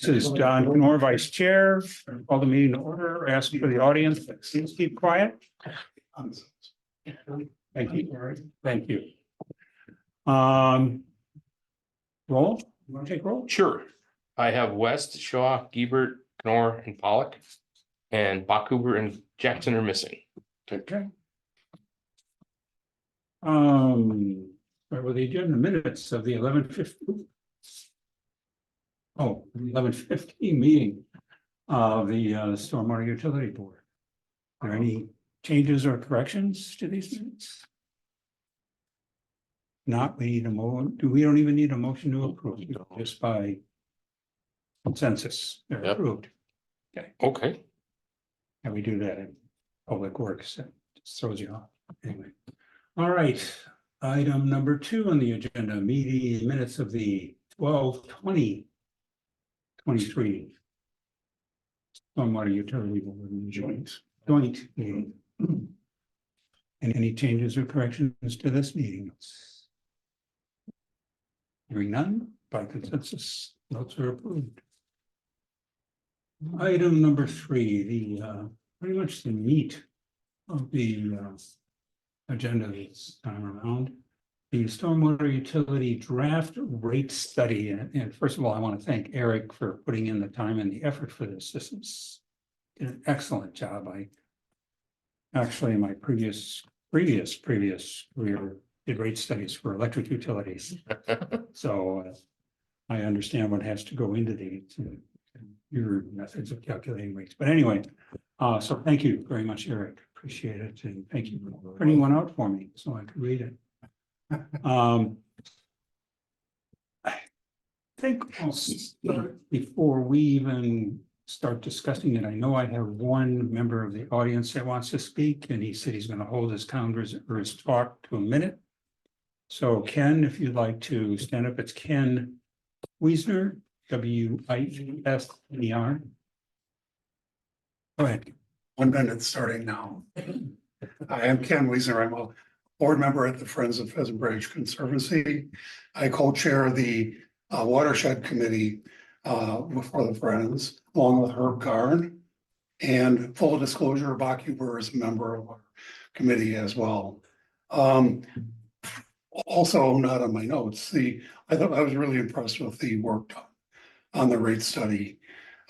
This is Don Knorr, Vice Chair. Call the meeting to order. Ask for the audience, please keep quiet. Thank you. Thank you. Roll. You want to take roll? Sure. I have West, Shaw, Giebert, Knorr, and Pollock. And Bakuber and Jackson are missing. Okay. Right, well, the agenda minutes of the 11:15. Oh, 11:15 meeting of the Stormwater Utility Board. Are there any changes or corrections to these minutes? Not, we need a we don't even need a motion to approve, just by consensus, they're Yep. approved. Okay. And we do that in Public Works, it just throws you off, anyway. All right, item number 2 on the agenda, meeting minutes of the 12/20/23. Stormwater Utility Board joint meeting. And any changes or corrections to this meeting? Hearing none, by consensus, notes are approved. Item number 3, the pretty much the meat of the agenda this time around. The stormwater utility draft rate study. And first of all, I want to thank Eric for putting in the time and the effort for this. This is an excellent job. I actually, in my previous career, did rate studies for electric utilities. So I understand what has to go into these your methods of calculating rates. But anyway, so thank you very much, Eric. Appreciate it. And thank you for printing one out for me so I could read it. I think I'll start before we even start discussing it. I know I have one member of the audience that wants to speak, and he said he's going to hold his talk to a minute. So Ken, if you'd like to stand up, it's Ken Wiesner, W-I-E-S-N-E-R. Go ahead. 1 minute starting now. I am Ken Wiesner. I'm a board member at the Friends of Pheasant Branch Conservancy. I co-chair the watershed committee for the Friends, along with Herb Garn. And full disclosure, Bakuber is a member of our committee as well. Also, not on my notes, I thought I was really impressed with the work done on the rate study.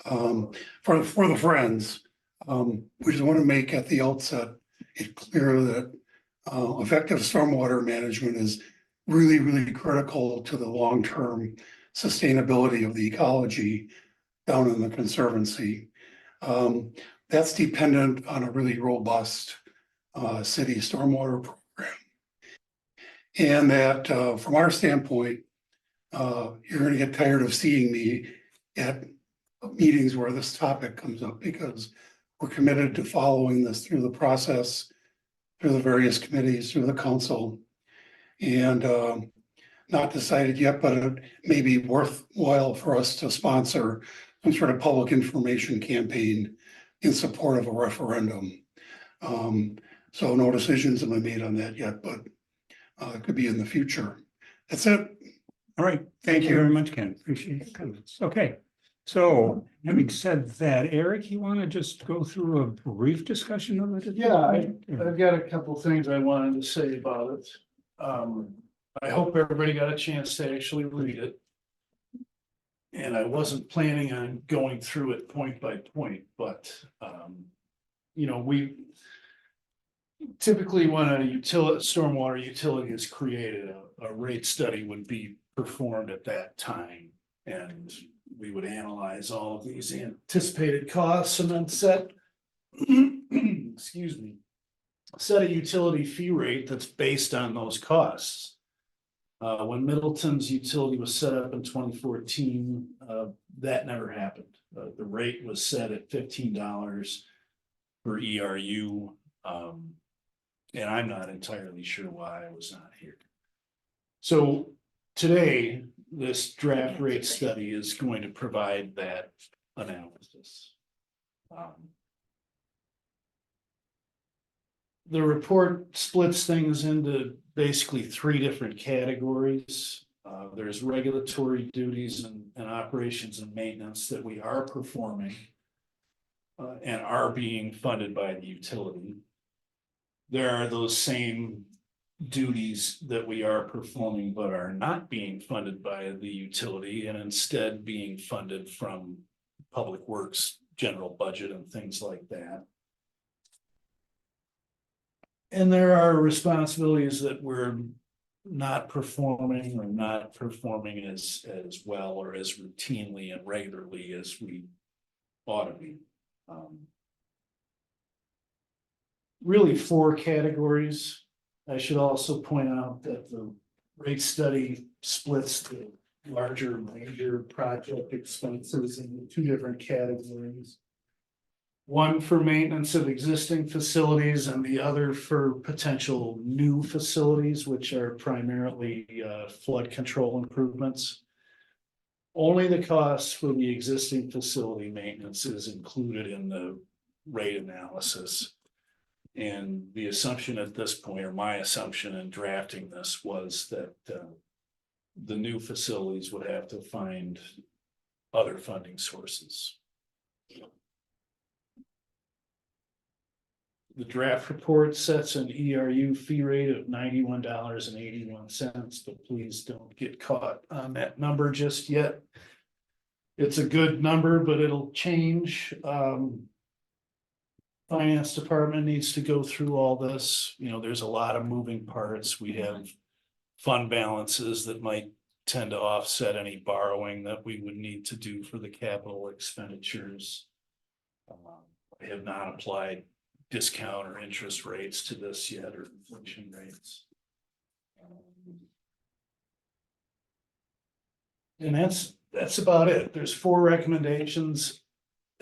For the Friends, we just want to make at the outset it clear that effective stormwater management is really critical to the long-term sustainability of the ecology down in the Conservancy. That's dependent on a really robust city stormwater program. And that from our standpoint, you're going to get tired of seeing me at meetings where this topic comes up, because we're committed to following this through the process, through the various committees, through the council. And not decided yet, but it may be worthwhile for us to sponsor some sort of public information campaign in support of a referendum. So no decisions have been made on that yet, but it could be in the future. That's it. All right. Thank you very much, Ken. Appreciate your comments. Okay. So having said that, Eric, you want to just go through a brief discussion of it? Yeah, I've got a couple things I wanted to say about it. I hope everybody got a chance to actually read it. And I wasn't planning on going through it point by point, but you know, we typically when a stormwater utility is created, a rate study would be performed at that time. And we would analyze all of these anticipated costs and then set, excuse me, set a utility fee rate that's based on those costs. When Middleton's utility was set up in 2014, that never happened. The rate was set at $15 per ERU. And I'm not entirely sure why I was not here. So today, this draft rate study is going to provide that analysis. The report splits things into basically 3 different categories. There's regulatory duties and operations and maintenance that we are performing. And are being funded by the utility. There are those same duties that we are performing but are not being funded by the utility and instead being funded from public works, general budget and things like that. And there are responsibilities that we're not performing or not performing as well or as routinely and regularly as we ought to be. Really 4 categories. I should also point out that the rate study splits the larger major project expenses into 2 different categories. One for maintenance of existing facilities and the other for potential new facilities, which are primarily flood control improvements. Only the cost for the existing facility maintenance is included in the rate analysis. And the assumption at this point, or my assumption in drafting this, was that the new facilities would have to find other funding sources. The draft report sets an ERU fee rate of $91.81, but please don't get caught on that number just yet. It's a good number, but it'll change. Finance department needs to go through all this. You know, there's a lot of moving parts. We have fund balances that might tend to offset any borrowing that we would need to do for the capital expenditures. I have not applied discount or interest rates to this yet, or inflation rates. And that's about it. There's 4 recommendations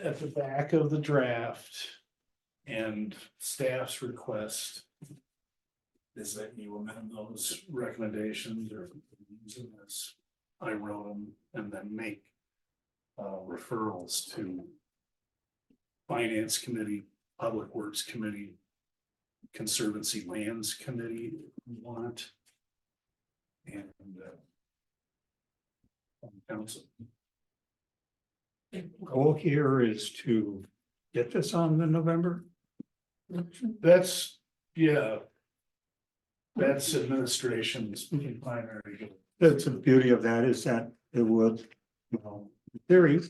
at the back of the draft, and staff's request is that you amend those recommendations or using this. I wrote them and then make referrals to Finance Committee, Public Works Committee, Conservancy Lands Committee, if you want, and council. Goal here is to get this on the November. That's, yeah. That's administration's primary goal. That's the beauty of that, is that it would, you know, in theory,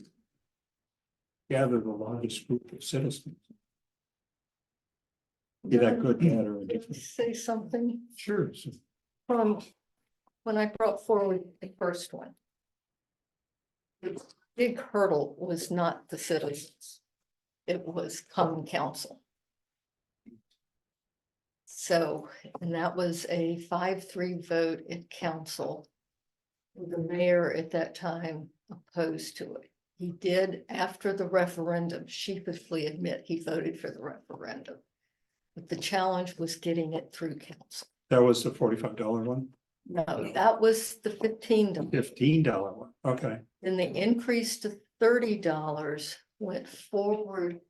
gather the largest group of citizens. Be that good, bad, or indifferent. Say something Sure. from when I brought forward the first one. The big hurdle was not the citizens. It was common council. So, and that was a 5-3 vote at council. The mayor at that time opposed to it. He did, after the referendum, sheepishly admit he voted for the referendum. But the challenge was getting it through council. That was the $45 one, No, that was the $15. $15 one, okay. Then the increase to $30 went forward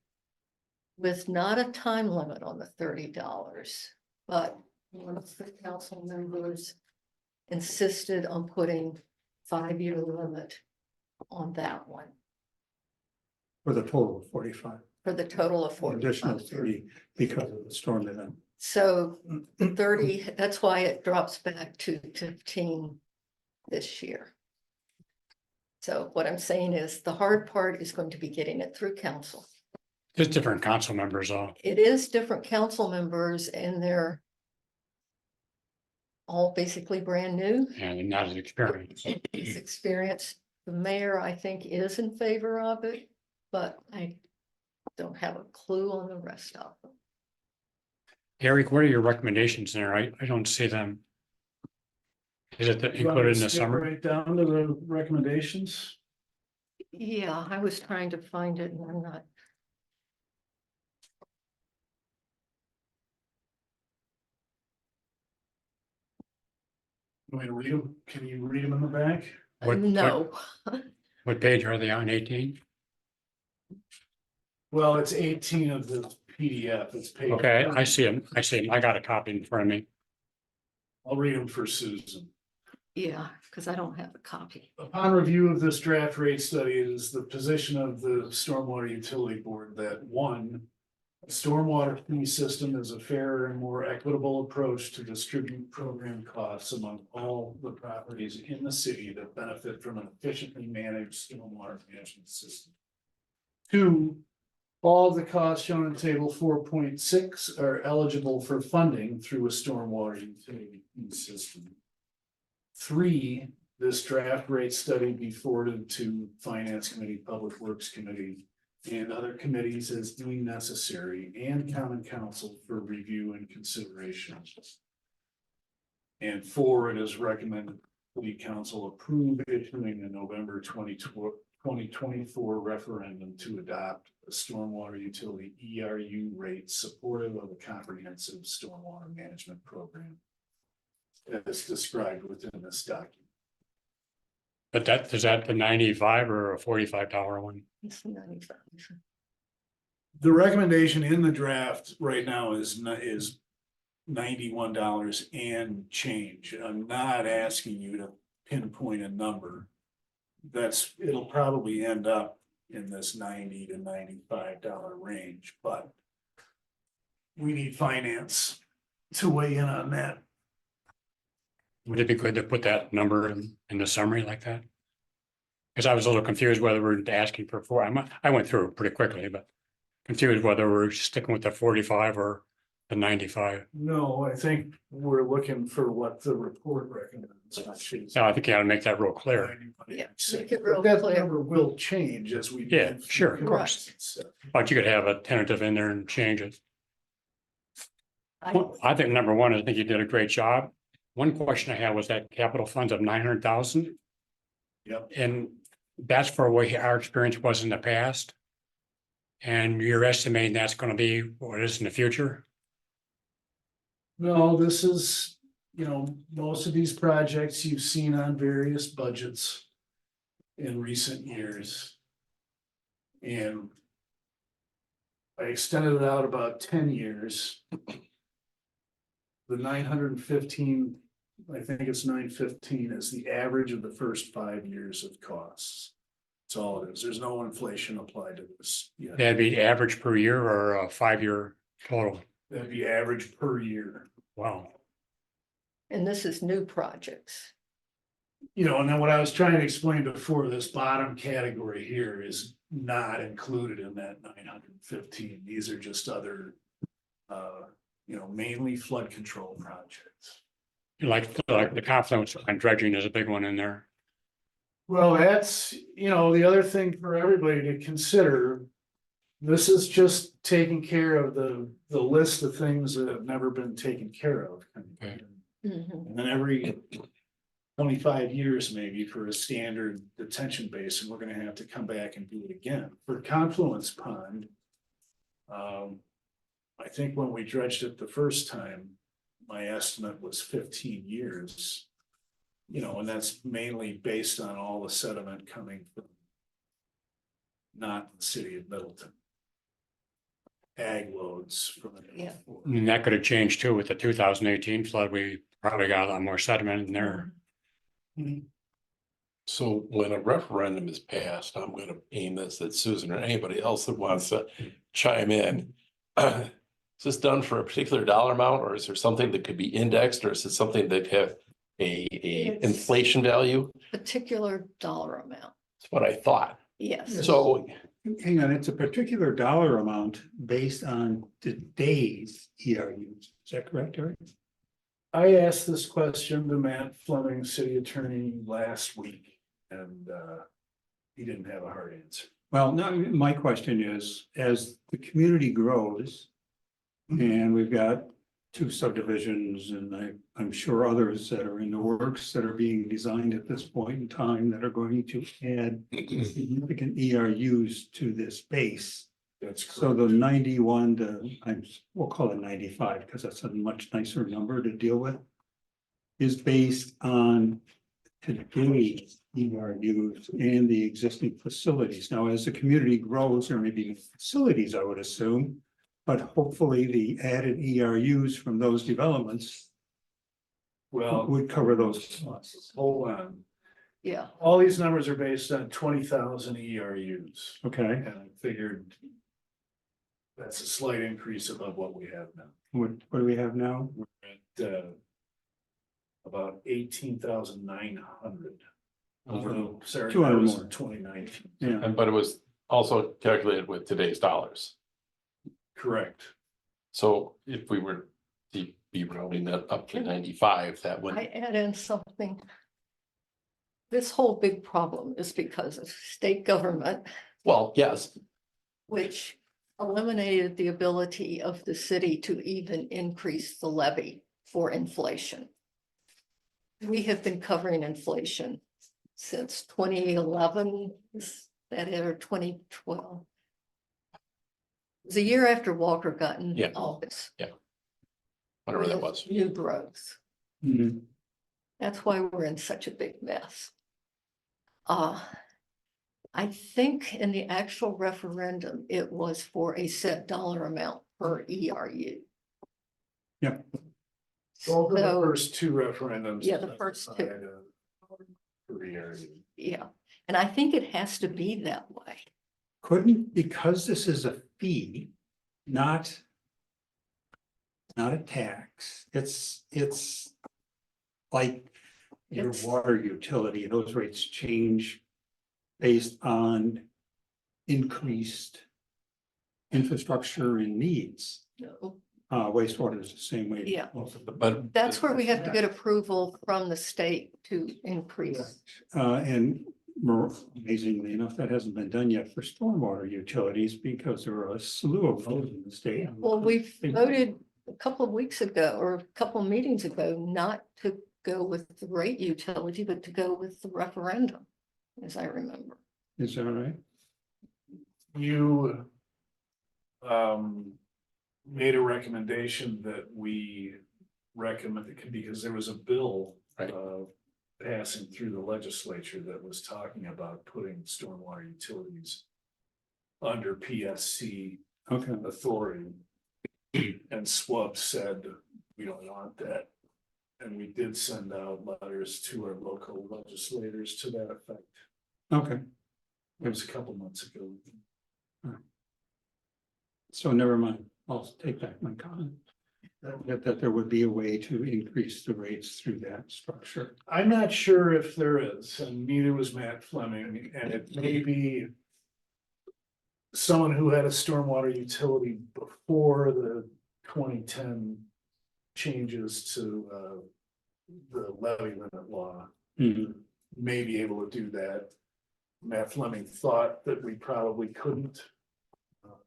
with not a time limit on the $30, but one of the council members insisted on putting 5-year limit on that one For the total of 45, for the total of additional 45. 30 because of the storm event. So the 30, that's why it drops back to 15 this year. So what I'm saying is the hard part is going to be getting it through council. There's different council members, all. It is different council members and they're all basically brand new. And not as experienced. It's experienced. The mayor, I think, is in favor of it, but I don't have a clue on the rest of them. Eric, what are your recommendations there? I don't see them. Is it You want me included in to the skip summary? right down to the recommendations? Yeah, I was trying to find it and I'm not. Want me to read them? Can you read them in the back? No, What page are they on? 18? Well, it's 18 of the PDF. It's page. Okay, I see them. I got a copy in front of me. I'll read them for Susan. yeah, because I don't have a copy. Upon review of this draft rate study, it is the position of the Stormwater Utility Board that one, a stormwater fee system is a fairer and more equitable approach to distribute program costs among all the properties in the city that benefit from an efficiently managed stormwater management system. Two, all of the costs shown in table 4.6 are eligible for funding through a stormwater utility fee system. Three, this draft rate study be forwarded to Finance Committee, Public Works Committee, and other committees as deemed necessary, and Common Council for review and consideration. And four, it is recommended the council approve issuing a November 2024 referendum to adopt a stormwater utility ERU rate supportive of a comprehensive stormwater management program as described within this document. But that, is that the 95 or a $45 one? It's 95. The recommendation in the draft right now is $91 and change. I'm not asking you to pinpoint a number. It'll probably end up in this $90 to $95 range, but we need finance to weigh in on that. Would it be good to put that number in the summary like that? Because I was a little confused whether we're asking for four. I went through it pretty quickly, but confused whether we're sticking with the 45 or the 95. No, I think we're looking for what the report recommends. So I think you ought to make that real clear. Yeah, make it real But that clear. number will change as we. Yeah, move through sure, of the course. process. But you could have a tentative in there and change it. I, I think number one, I think you did a great job. One question I had was that capital funds of 900,000. Yep. And that's for what our experience was in the past. And you're estimating that's gonna be what it is in the future? No, this is, most of these projects you've seen on various budgets in recent years. And I extended it out about 10 years. The 915, I think it's 915 is the average of the first 5 years of costs. That's all it is. There's no inflation applied to this yet. That'd be average per year or a 5-year total? That'd be average per year. Wow. and this is new projects. And then what I was trying to explain before, this bottom category here is not included in that 915. These are just other, mainly flood control projects. Like the confluence on dredging is a big one in there. Well, that's, the other thing for everybody to consider. This is just taking care of the list of things that have never been taken care of. Okay. Mhm. And then every 25 years, maybe for a standard detention basin, we're gonna have to come back and do it again. For Confluence Pond. I think when we dredged it the first time, my estimate was 15 years. And that's mainly based on all the sediment coming from not the city of Middleton. Ag loads from the. Yeah. And that could have changed too with the 2018 flood. We probably got a lot more sediment in there. So when a referendum is passed, I'm gonna aim this at Susan or anybody else that wants to chime in. Is this done for a particular dollar amount, or is there something that could be indexed, or is it something that have a It's- inflation value? Particular dollar amount, That's what I thought. yes. So Hang on, it's a particular dollar amount based on today's ERUs. Is that correct, Eric? I asked this question to Matt Fleming, city attorney, last week, and he didn't have a hard answer. Well, no, my question is, as the community grows. And we've got 2 subdivisions and I'm sure others that are in the works that are being designed at this point in time that are going to add significant ERUs to this base. That's So correct. the 91 to, we'll call it 95 because that's a much nicer number to deal with. Is based on today's ERUs and the existing facilities. Now, as the community grows, there may be facilities, I would assume. But hopefully the added ERUs from those developments Well, would cover those costs. hold on. Yeah, all these numbers are based on 20,000 ERUs, Okay, and I figured. That's a slight increase above what we have now. what do we have now? We're at, about 18,900. Although, sorry, 200 that was more. 2019, Yeah, And but it was also calculated with today's dollars. correct. So if we were to be rounding that up to 95, that I would, add in something. This whole big problem is because of state government, well, yes, which eliminated the ability of the city to even increase the levy for inflation. We have been covering inflation since 2011, is that it, or 2012? It was a year after Walker got in Yeah. office. whatever that with was. New growth. mhm, That's why we're in such a big mess. I think in the actual referendum, it was for a set dollar amount per ERU. Yep. Over the So, first two referendums. Yeah, the first two. specified, per area. yeah, and I think it has to be that way. couldn't, because this is a fee, not a tax, it's like your It's- water utility, those rates change based on increased infrastructure and needs. No, Wastewater is the same way. Yeah. But that's where we have to get approval from the state to increase. And amazingly enough, that hasn't been done yet for stormwater utilities because there are a slew of those in the state. Well, we voted a couple of weeks ago or a couple of meetings ago not to go with the rate utility, but to go with the referendum, as I remember. Is that right? You made a recommendation that we recommend, because there was a bill Right. passing through the legislature that was talking about putting stormwater utilities under PSC Okay, authority. And SWUB said, we don't want that. And we did send out letters to our local legislators to that effect. okay, It was a couple months ago. so never mind, I'll take back my comment. That there would be a way to increase the rates through that structure. I'm not sure if there is, and neither was Matt Fleming, and it may be someone who had a stormwater utility before the 2010 changes to the levy limit law Mhm. may be able to do that. Matt Fleming thought that we probably couldn't. But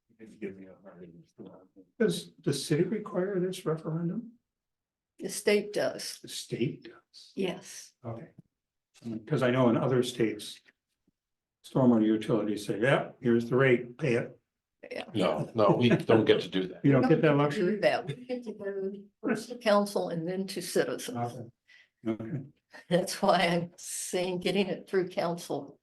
he didn't give me a hard. Does the city require this referendum? The state does, The state does. yes. Okay. Because I know in other states, stormwater utilities say, yeah, here's the rate, pay it. no, we don't get to do that. You don't get that We luxury? do that. We get to go first to council and then to citizens. Okay. Okay, That's why I'm saying getting it through council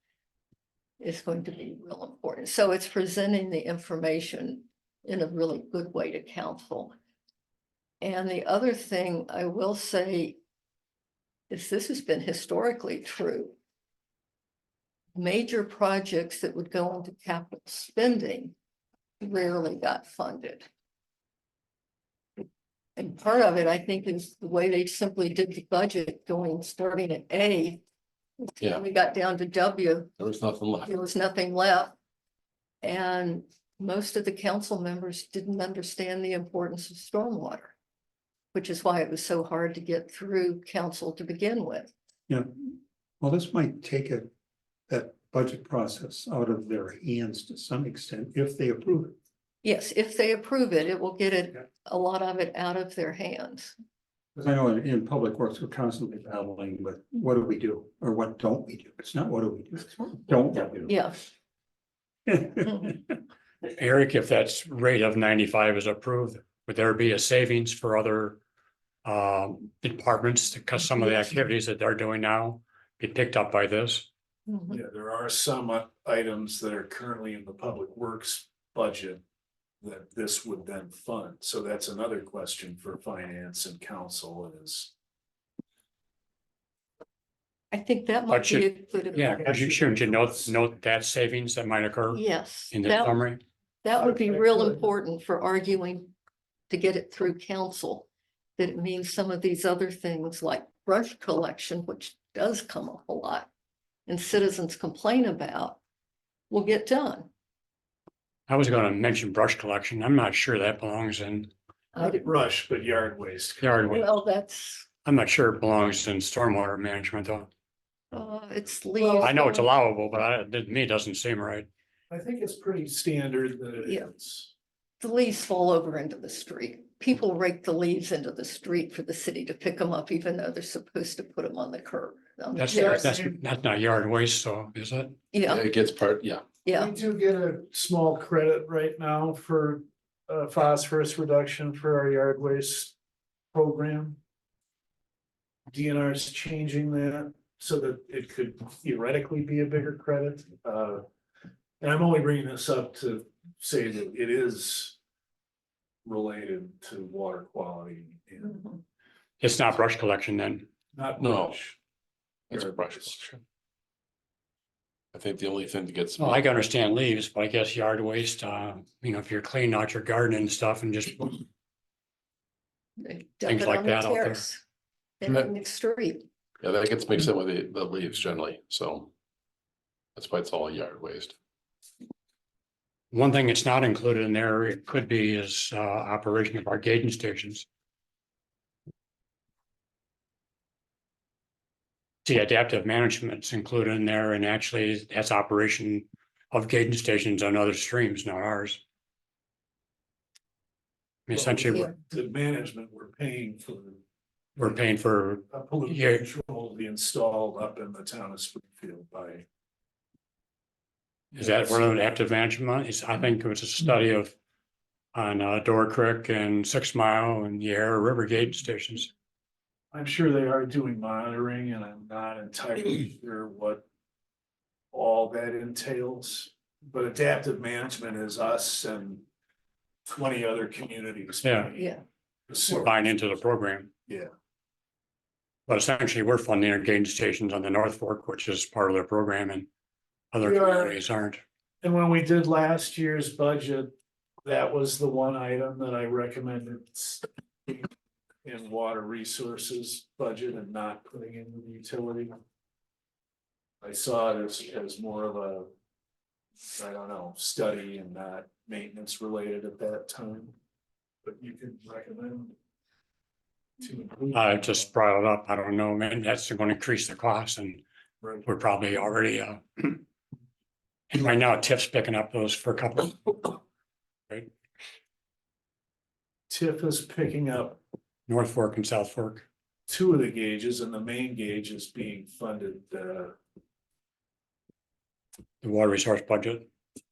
is going to be real important. So it's presenting the information in a really good way to council. And the other thing I will say is this has been historically true. Major projects that would go into capital spending rarely got funded. And part of it, I think, is the way they simply did the budget starting at A. Yeah. We got down to W, There was nothing left. there was nothing left. And most of the council members didn't understand the importance of stormwater, which is why it was so hard to get through council to begin with. yeah. Well, this might take that budget process out of their hands to some extent if they approve it. Yes, if they approve it, it will get Yeah. a lot of it out of their hands. Because I know in public works, we're constantly battling with what do we do or what don't we do? It's not what do we do, it's what don't we do. Yeah. Mhm. Eric, if that's rate of 95 is approved, would there be a savings for other departments because some of the activities that they're doing now be picked up by this? Mhm. Yeah, there are some items that are currently in the public works budget that this would then fund. So that's another question for finance and council is I think that might But be a good. Yeah, because you shouldn't you note that savings that might occur Yes, in the that, summary? that would be Okay, real good. important for arguing to get it through council. That it means some of these other things like brush collection, which does come up a lot, and citizens complain about, will get done. I was gonna mention brush collection. I'm not sure that belongs in Not brush, but yard waste. yard waste. Well, that's, I'm not sure it belongs in stormwater management though. it's leaves. I know it's going- allowable, but to me, it doesn't seem right. I think it's pretty standard that it Yeah. is. The leaves fall over into the street. People rake the leaves into the street for the city to pick them up, even though they're supposed to put them on the curb. That's There's- not yard waste, so is it? Yeah, It gets part, yeah. yeah, We do get a small credit right now for phosphorus reduction for our yard waste program. DNR is changing that so that it could theoretically be a bigger credit. And I'm only bringing this up to say that it is related to water quality and It's not brush collection then. not No. brush. It's Yard brush waste. collection. I think the only thing that gets. Well, I can understand leaves, but I guess yard waste, if you're cleaning out your garden and stuff and just, they dump Things it like on the that out there. terrace. In the street. Yeah, that gets mixed in with the leaves generally, so. That's why it's all yard waste. one thing that's not included in there, it could be is operation of our gauging stations. See, adaptive management's included in there, and actually that's operation of gauging stations on other streams, not ours. I mean, essentially, Yeah. The management, we're paying for we're paying for, a pollution Yeah. control to be installed up in the town of Springfield by. is that one of the active management? Is, I think it was a study of on Door Creek and 6 Mile and Yarra River gauging stations. I'm sure they are doing monitoring and I'm not entirely sure what all that entails. But adaptive management is us and 20 other communities. Yeah. Yeah, So, Buying into the program. yeah, But essentially, we're funding our gauging stations on the North Fork, which is part of their program, and other We are. communities aren't. and when we did last year's budget, that was the one item that I recommended in water resources budget and not putting in the utility. I saw it as more of a, I don't know, study and not maintenance related at that time. But you can recommend. To include. I just brought it up. I don't know, man, that's going to increase the cost, and Right. we're probably already, and right now TIF's picking up those for a couple. Right, TIF is picking up North Fork and South Fork. 2 of the gauges and the main gauge is being funded The water resource budget.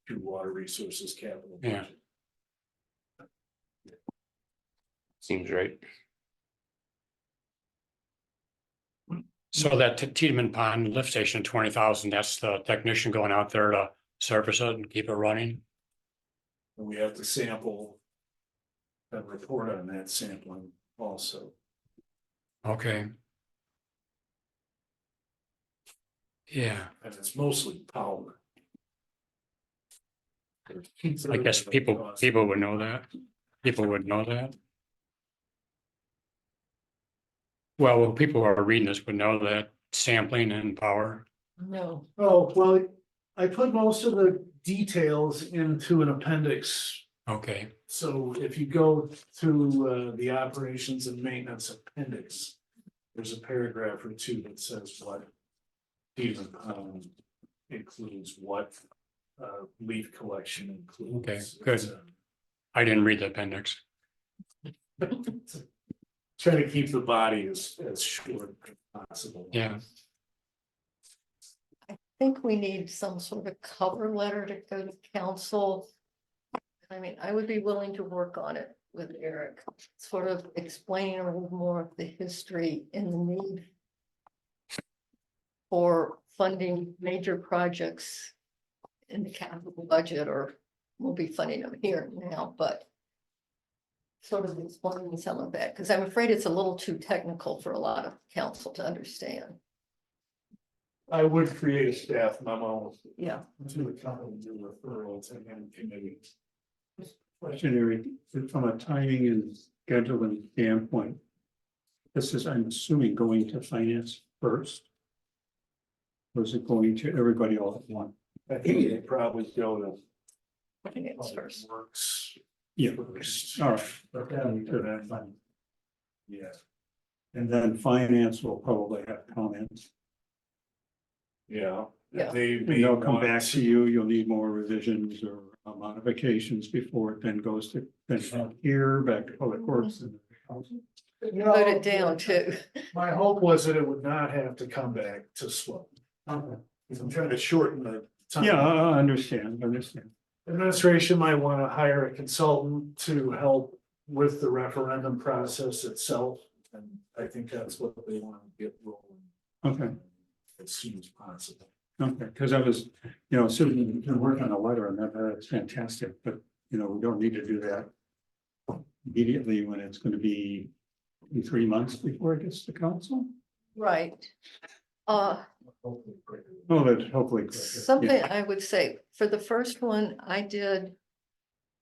through water resources capital. Yeah. budget. Seems right. So that Tiedemann Pond lift station, 20,000, that's the technician going out there to service it and keep it running. And we have to sample. And report on that sampling also. Okay. Yeah, And it's mostly power. I guess people would know that. People would know that. Well, people who are reading this would know that sampling and power. no, Oh, well, I put most of the details into an appendix. Okay, So if you go to the operations and maintenance appendix, there's a paragraph or 2 that says what. Even includes what leaf collection includes. Okay, good. I didn't read the appendix. Try to keep the body as short as possible. Yeah, I think we need some sort of cover letter to go to council. I mean, I would be willing to work on it with Eric, sort of explaining a little more of the history and the need for funding major projects in the capital budget, or we'll be funding them here now, but sort of explaining some of that, because I'm afraid it's a little too technical for a lot of council to understand. I would create a staff memo Yeah, to accompany the referral to him committee. Question, Eric, from a timing and scheduling standpoint. This is, I'm assuming, going to finance first. Or is it going to everybody all at once? I think they probably go to. finance first. Works. Yeah, First. all right. But then to that fund. Yeah, And then finance will probably have comments. yeah. Yeah. They And may they'll come want back to you, you'll need more revisions or modifications before it then goes to, then here, back to public works. and council. Vote it down too. My hope was that it would not have to come back to SWOT. Because I'm trying to shorten the time. Yeah, I understand. Administration might want to hire a consultant to help with the referendum process itself. And I think that's what they want to get rolling Okay, as soon as possible. okay, because I was, sitting, working on a letter and that's fantastic, but, we don't need to do that immediately when it's going to be 3 months before it gets to council. Right. Hopefully quicker. Well, that hopefully. quicker, Something I would say, for the first one, I did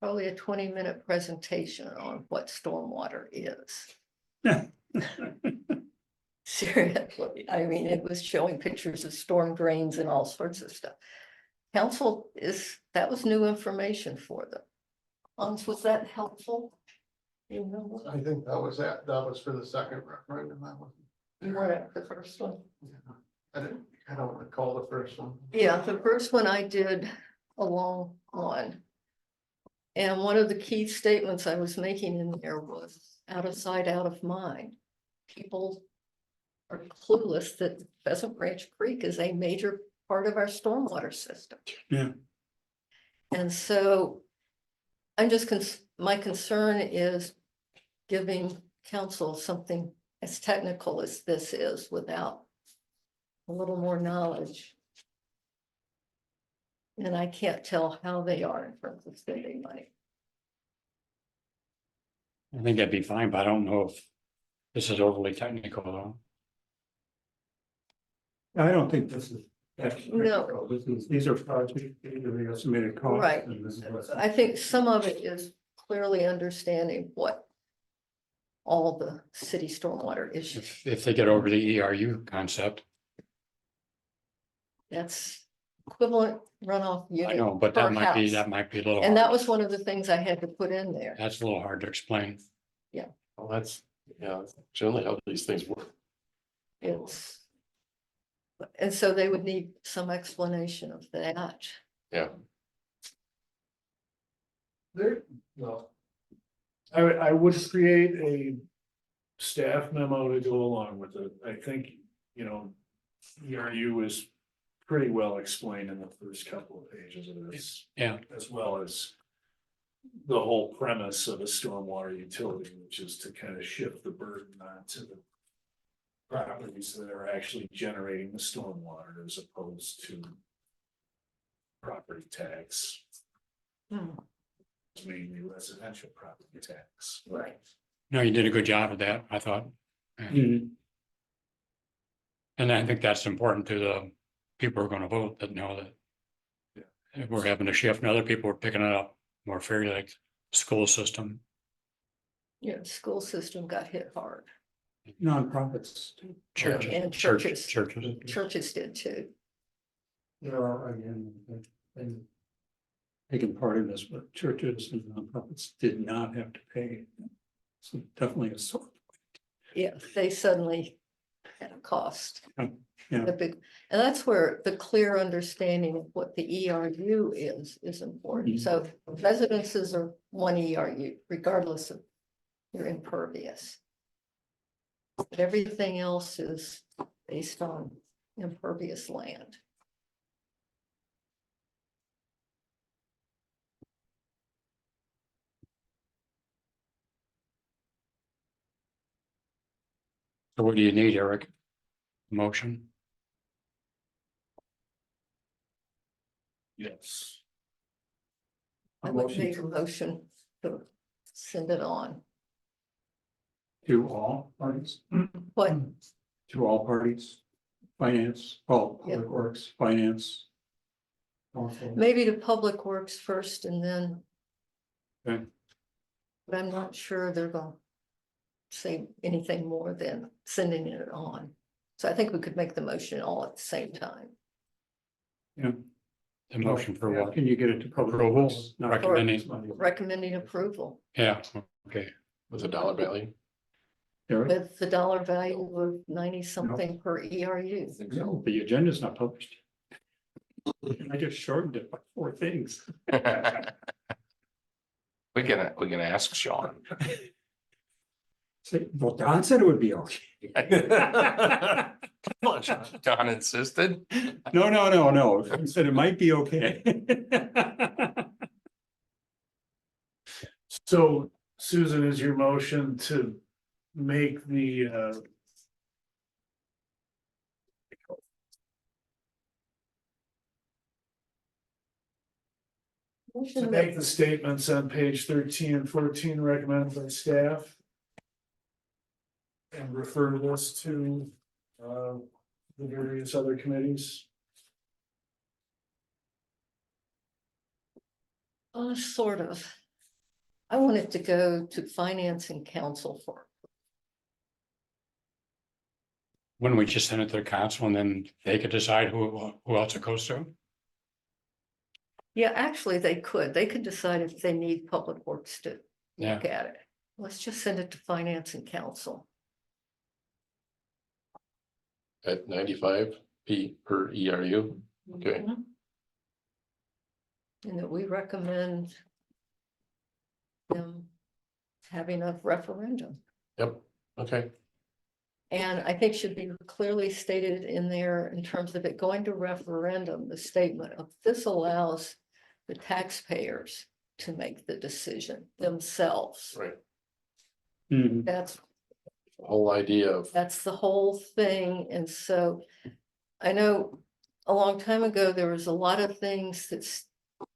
probably a 20-minute presentation on what stormwater is. Yeah. Seriously, I mean, it was showing pictures of storm drains and all sorts of stuff. Council that was new information for them. Was that helpful? You know, I think that was for the second referendum, that was. you weren't at the first one. I don't recall the first one. Yeah, the first one I did a long one. And one of the key statements I was making in there was out of sight, out of mind. People are clueless that Pheasant Branch Creek is a major part of our stormwater system. Yeah. And so I'm just, my concern is giving council something as technical as this is without a little more knowledge. And I can't tell how they are in terms of spending money. I think that'd be fine, but I don't know if this is overly technical though. I don't think this is. No. These are projects, these are the estimated costs. Right. and this is what's- I think some of it is clearly understanding what all the city stormwater issues, If they get over the ERU concept, that's equivalent runoff I unit. know, but per that might be, house. that might be a little. And that hard. was one of the things I had to put in there. That's a little hard to explain. Well, that's generally how these things work. It's. And so they would need some explanation of that. Yeah. There, well. I would create a staff memo to go along with it. I think, ERU is pretty well explained in the first couple of pages of this. Yeah. As well as the whole premise of a stormwater utility, which is to kind of shift the burden onto the properties that are actually generating the stormwater as opposed to property tax, Hmm, mainly residential property tax. right. No, you did a good job of that, I thought. Mhm. And I think that's important to the people who are gonna vote that know that. If we're having a shift and other people are picking it up more fairly, like school system. Yeah, the school system got hit hard. Nonprofits. Churches, And churches, churches. churches. Churches did too. There are, again, and taking part in this, but churches and nonprofits did not have to pay. So definitely a sort. Yeah, they suddenly had a cost. Yeah. The big, and that's where the clear understanding of what the ERU is important. Mhm. So residences are one ERU, regardless of your impervious. But everything else is based on impervious land. So what do you need, Eric? Motion? Yes. I would make a motion to send it on. To all parties, What, to all parties. Finance, oh, Yeah. Public Works, Finance. Also, maybe to Public Works first and then. Okay. But I'm not sure they're gonna say anything more than sending it on. So I think we could make the motion all at the same time. yeah. The motion for what? Can you get it to Public Approval, Works? Not- recommending, Recommending approval yeah, okay. With a dollar value. Eric? with the dollar value of 90 something per E ERU. No, the agenda's not published. I just shortened it by 4 things. We can ask Sean. Say, well, Don said it would be okay. Come on, Sean. Don insisted. No. He said it might be okay. So Susan, is your motion to make the to Motion make that- the statements on page 13 and 14 recommended by staff? And refer this to the various other committees? Sort of. I want it to go to Finance and Council for, Wouldn't we just send it to the council and then they could decide who else it goes to? yeah, actually, they could decide if they need Public Works to Yeah, look at it. Let's just send it to Finance and Council. At 95p per ERU. Okay. Mhm. And that we recommend them having a referendum. Yep, okay, And I think should be clearly stated in there in terms of it going to referendum, the statement of this allows the taxpayers to make the decision themselves. right. Mhm. That's The whole idea of, That's the whole thing, and so I know a long time ago, there was a lot of things that's,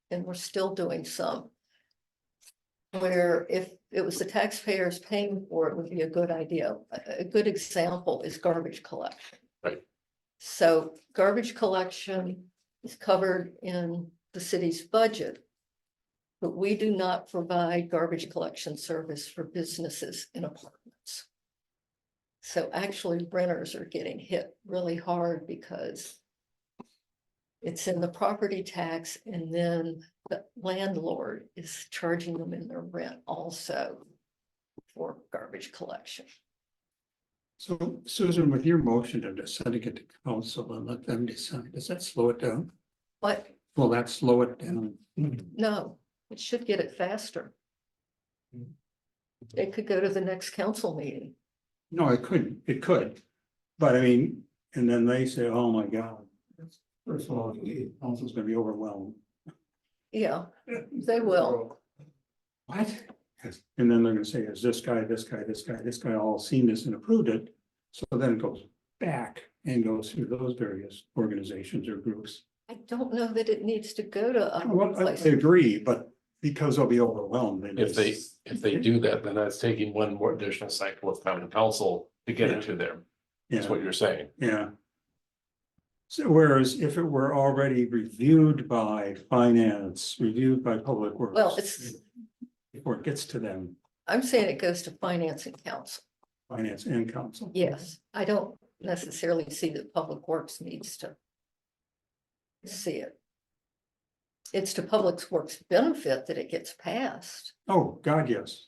and we're still doing some. Where if it was the taxpayers paying for it would be a good idea. A good example is garbage collection. Right. So garbage collection is covered in the city's budget. But we do not provide garbage collection service for businesses in apartments. So actually renters are getting hit really hard because it's in the property tax and then the landlord is charging them in their rent also for garbage collection. So Susan, with your motion to send it to council and let them decide, does that slow it down? But Will that slow it down? no, it should get it faster. It could go to the next council meeting. No, it could, but I mean, and then they say, oh my God. First of all, the council's gonna be overwhelmed. Yeah, they will. What? And then they're gonna say, is this guy all seen this and approved it? So then it goes back and goes through those various organizations or groups. I don't know that it needs to go to other Well, I places. agree, but because they'll be overwhelmed. if they do that, then that's taking one more additional cycle of common council to get it to them. That's Yeah, what you're saying. yeah. So whereas if it were already reviewed by finance, reviewed by public works. Well, it's, Before it gets to them, I'm saying it goes to Finance and Council. finance and council. Yes, I don't necessarily see that Public Works needs to see it. It's to Public Works' benefit that it gets passed. Oh, God, yes.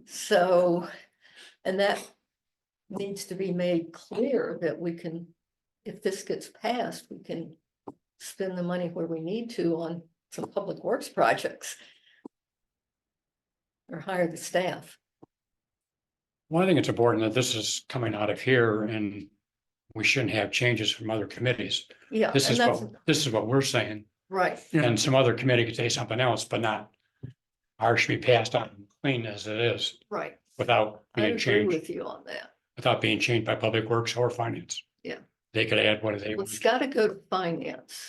So, and that needs to be made clear that we can, if this gets passed, we can spend the money where we need to on some public works projects. Or hire the staff. well, I think it's important that this is coming out of here and we shouldn't have changes from other committees. Yeah, This and is that's this is what we're saying, right. Yeah. and some other committee could say something else, but not. Ours should be passed on clean as it is, Right. without I being agree changed, with you on that. without being changed by Public Works or Finance. Yeah. They could add what they want, It's got to go to finance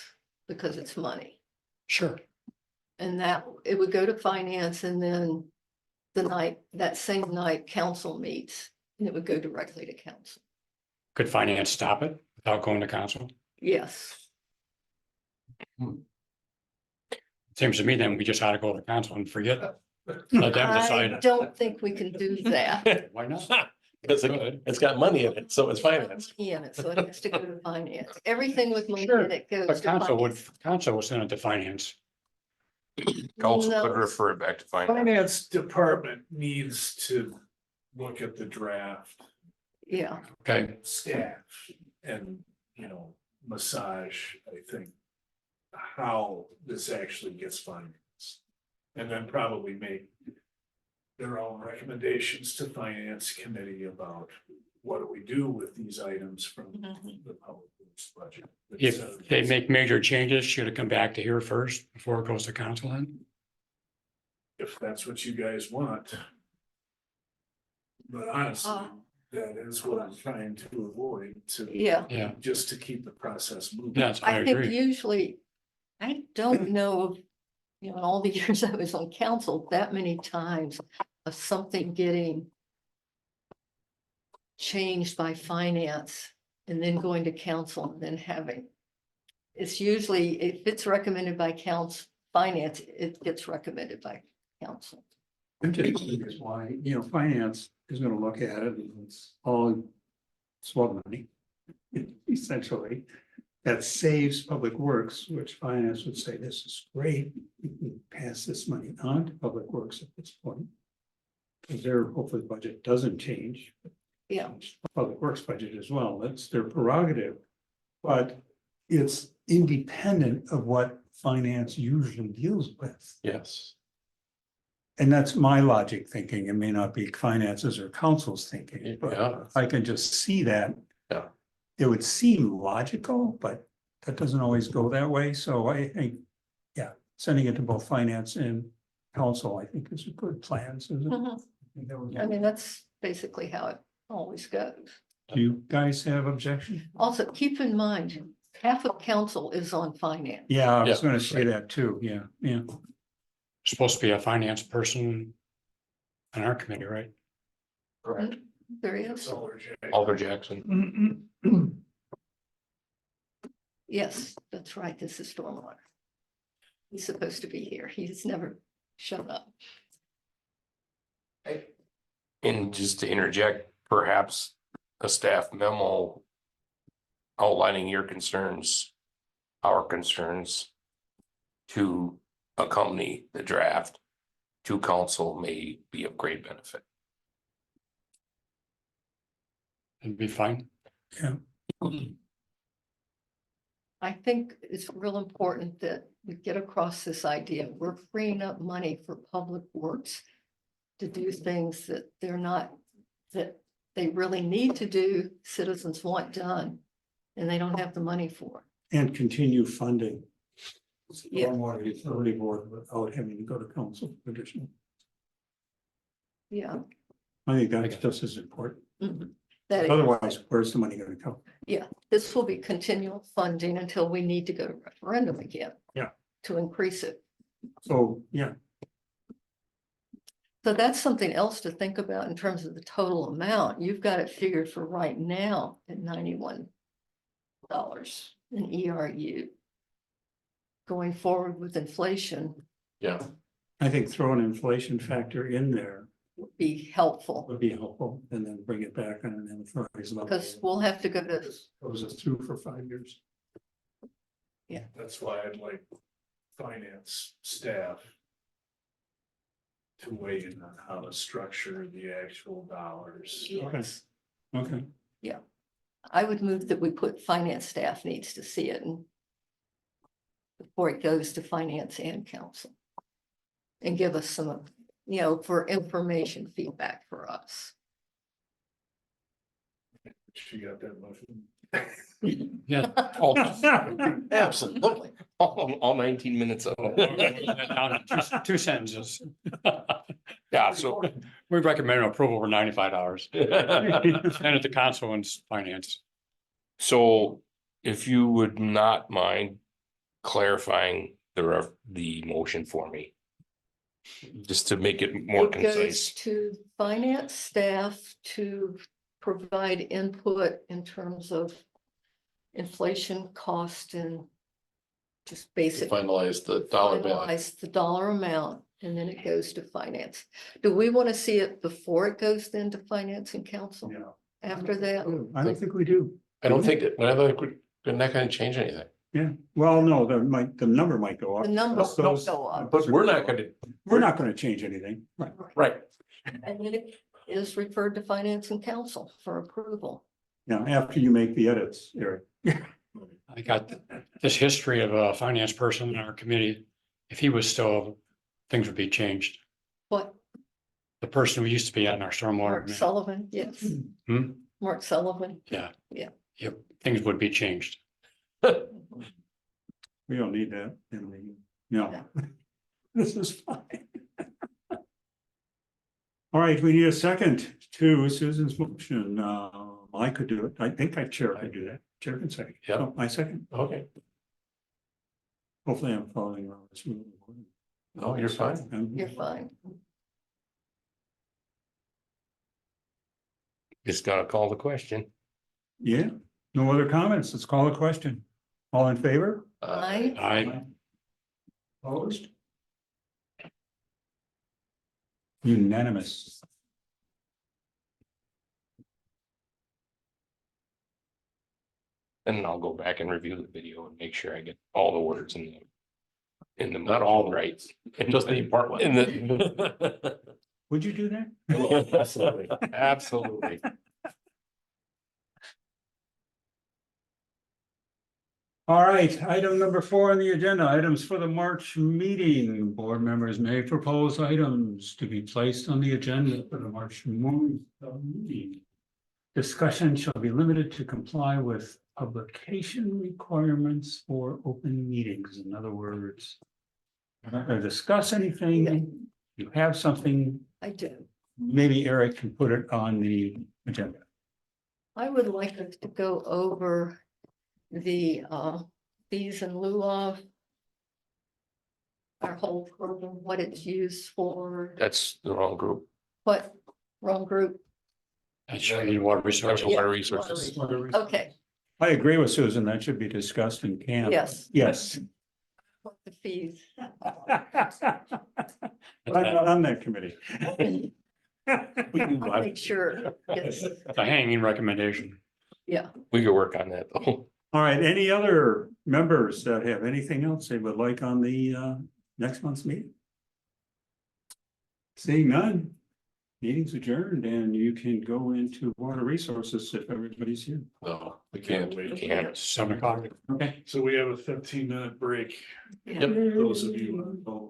because it's money. sure, And that it would go to finance and then that same night, council meets and it would go directly to council. could Finance stop it without going to council? Yes. Seems to me then we just ought to go to council and forget. Let them I decide. don't think we can do that. Why not? Because it's got money in it, so it's financed. Yeah, so it has to go to finance. Everything with money Sure, in it goes But to council finance. will send it to finance. Council could No. refer it back to finance. Finance department needs to look at the draft Yeah, Okay, staff and, you know, massage, I think, how this actually gets financed. And then probably make their own recommendations to finance committee about what do we do with these items from Mhm. the public works budget. if they make major changes, should it come back to here first before it goes to council then? If that's what you guys want. But honestly, Uh. that is what I'm trying to avoid, to, yeah. Yeah, just to keep the process moving. yes, I I think agree. usually, I don't know, of, you know, in all the years I was on council, that many times of something getting changed by finance and then going to council and then having. It's usually, if it's recommended by council, finance, it gets recommended by council. I'm just curious why, you know, finance is gonna look at it and it's all swag money. Essentially, that saves public works, which finance would say, this is great, we can pass this money on to public works at this point. Because their, hopefully the budget doesn't change. Yeah. Public works budget as well, that's their prerogative. But it's independent of what finance usually deals with. Yes. And that's my logic thinking. It may not be finances or council's thinking, but Yeah. I can just see that. Yeah. It would seem logical, but that doesn't always go that way. So I think, yeah, sending it to both finance and council, I think is a good plan, Susan. Mhm. I mean, that's basically how it always goes. Do you guys have objection? Also, keep in mind, half of council is on finance. Yeah, I was Yeah, gonna say that too. Yeah, yeah. Supposed to be a finance person on our committee, right? Correct. There is, Alder Jackson. yes, that's right, this is stormwater. He's supposed to be here, he's never shown up. And just to interject, perhaps a staff memo outlining your concerns, our concerns to accompany the draft to council may be of great benefit. It'd be fine. I think it's real important that we get across this idea, we're freeing up money for public works to do things that they're not, that they really need to do, citizens want done, and they don't have the money for. And continue funding. Yeah. Stormwater utility board without having to go to council for additional. Yeah. I think that's just as important. Mhm. That is, Otherwise, where's the money gonna come? yeah, this will be continual funding until we need to go to referendum again. Yeah. To increase it. So, yeah, So that's something else to think about in terms of the total amount. You've got it figured for right now at $91 in ERU. Going forward with inflation Yeah. I think throw an inflation factor in there would be helpful, would be helpful, and then bring it back on an enterprise level. because we'll have to go to, Goes us through for 5 years. That's why I'd like finance staff to weigh in on how to structure the actual dollars. yes, Okay, I would move that we put finance staff needs to see it and before it goes to finance and council. And give us some, you know, for information feedback for us. She got that motion. Yeah. Absolutely. All 19 minutes of it. Down to two sentences. Yeah, so We recommend approval for $95. Send it to council and finance. So if you would not mind clarifying the motion for me. Just to make it more It goes concise. to finance staff to provide input in terms of inflation, cost, and just basic. Finalize the dollar value. Finalize the dollar amount, and then it goes to finance. Do we want to see it before it goes then to finance and council Yeah. after that? I don't think we do. I don't think that, I don't think we're not gonna change anything. Yeah, well, no, the number might go up. The numbers Those- don't go up. But we're not gonna, We're not gonna change anything. Right. right, And then it is referred to finance and council for approval. Yeah, after you make the edits, Eric. I got this history of a finance person in our committee. If he was still, things would be changed. What, The person who used to be on our stormwater. Mark committee. Sullivan? Yes. Hmm? Mark Sullivan. Yeah. Yeah. Yep, things would be changed. We don't need that in the, no. This is fine. All right, we need a second to Susan's motion. I could do it. I think Chair could do that. Chair can second. Yeah. Oh, I second. okay, Hopefully I'm following around this rule. no, you're fine. You're fine. Just gotta call the question. Yeah, no other comments. Let's call a question. All in favor? Aye. I, Opposed? Unanimous. And I'll go back and review the video and make sure I get all the words in the. Not all the right. Just the part one. In the. Would you do that? Absolutely, absolutely. All right, item number 4 on the agenda, items for the March meeting. Board members may propose items to be placed on the agenda for the March meeting. Discussion shall be limited to comply with publication requirements for open meetings. In other words, we're not going to discuss anything. You have something, I do. maybe Eric can put it on the agenda. I would like us to go over the fees in lieu of our whole program, what it's used for, That's the wrong group. what, wrong group, that should be water That's resources. water Yeah. resources. okay, I agree with Susan, that should be discussed in camp. yes. Yes. What the fees, I'm not on that committee. I'll make sure, yes, A hanging recommendation. yeah. We could work on that though. All right, any other members that have anything else they would like on the next month's meeting? Seeing none, meeting's adjourned and you can go into water resources if everybody's here. No, we can't. We can't. 7 o'clock. Okay. So we have a 15-minute break. Yeah. Those of you who